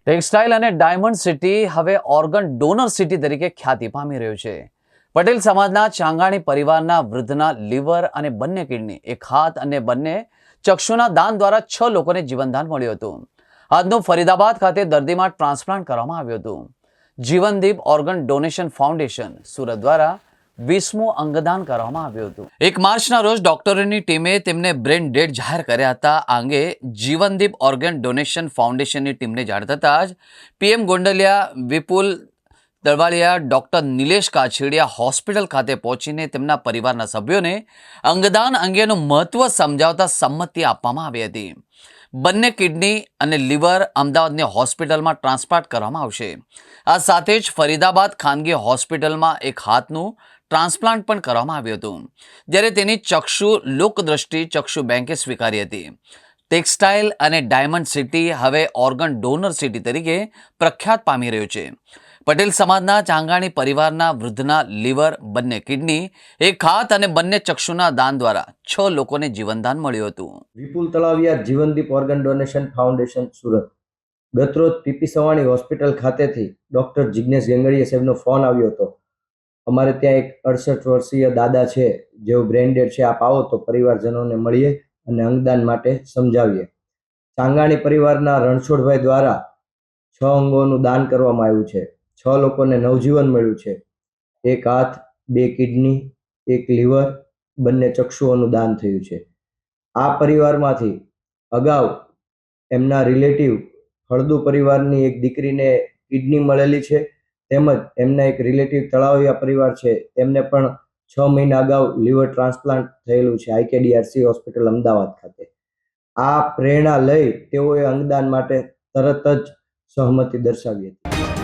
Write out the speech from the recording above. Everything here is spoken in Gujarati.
ટેક્સટાઇલ અને ડાયમંડ સિટી હવે ઓર્ગન ડોનર સિટી તરીકે ખ્યાતિ પામી રહ્યું છે. પટેલ સમાજના ચાંગાણી પરિવારના વૃદ્ધના લીવર અને બંને કિડની, એક હાથ અને બંને ચક્ષુના દાન દ્વારા 6 લોકોને જીવનદાન મળ્યું હતું. આજનું ફરીદાબાદ ખાતે દર્દીમાં ટ્રાન્સપ્લાન્ટ કરવામાં આવ્યું હતું. જીવનદીપ ઓર્ગન ડોનેશન ફાઉન્ડેશન સુરત દ્વારા 20મું અંગદાન કરવામાં આવ્યું હતું. 1 માર્ચના રોજ ડોક્ટરોની ટીમે તેમને બ્રેન ડેડ જાહેર કર્યા હતા. આ અંગે જીવનદીપ ઓર્ગન ડોનેશન ફાઉન્ડેશનની ટીમને જાણ થતાં જ પીએમ ગોંડલિયા, વિપુલ તળવાલિયા, ડોક્ટર નિલેશ કાછડિયા હોસ્પિટલ ખાતે પહોંચીને તેમના પરિવારના સભ્યોને અંગદાન અંગેનું મહત્વ સમજાવતા સંમતિ આપવામાં આવી હતી. બંને કિડની અને લીવર અમદાવાદની હોસ્પિટલમાં ટ્રાન્સપ્લાન્ટ કરવામાં આવશે. આ સાથે જ ફરીદાબાદ ખાનગી હોસ્પિટલમાં એક હાથનું ટ્રાન્સપ્લાન્ટ પણ કરવામાં આવ્યું હતું, જ્યારે તેની ચક્ષુ લોકદ્રષ્ટિ ચક્ષુ બેંકે સ્વીકારી હતી. ટેક્સટાઇલ અને ડાયમંડ સિટી હવે ઓર્ગન ડોનર સિટી તરીકે પ્રખ્યાત પામી રહ્યું છે. પટેલ સમાજના ચાંગાણી પરિવારના વૃદ્ધના લીવર, બંને કિડની, એક હાથ અને બંને ચક્ષુના દાન દ્વારા 6 લોકોને જીવનદાન મળ્યું હતું. Vipul Talaviya, Jeevandeep organ donation foundation Surat. ગતરોજ પીપી સવાણી હોસ્પિટલ ખાતેથી ડૉક્ટર જિગ્નેશ ગંગડીયા સાહેબનો ફોન આવ્યો હતો. અમારે ત્યાં એક 68 વર્ષીય દાદા છે, જેઓ બ્રેન્ડેડ છે, આપ આવો તો પરિવારજનોને મળીએ અને અંગદાન માટે સમજાવીએ. ચાંગાણી પરિવારના રણછોડભાઈ દ્વારા 6 અંગોનું દાન કરવામાં આવ્યું છે. 6 લોકોને નવજીવન મળ્યું છે. એક હાથ, 2 કિડની, એક લીવર, બંને ચક્ષુઓનું દાન થયું છે. આ પરિવારમાંથી અગાઉ એમના રિલેટિવ હળદુ પરિવારની એક દીકરીને કિડની મળેલી છે, તેમજ એમના એક રિલેટિવ તળાવિયા પરિવાર છે, તેમને પણ 6 મહિના અગાઉ લીવર ટ્રાન્સપ્લાન્ટ થયેલું છે IKDRC હોસ્પિટલ અમદાવાદ ખાતે. આ પ્રેરણા લઈ તેઓએ અંગદાન માટે તરત જ સહમતિ દર્શાવી હતી.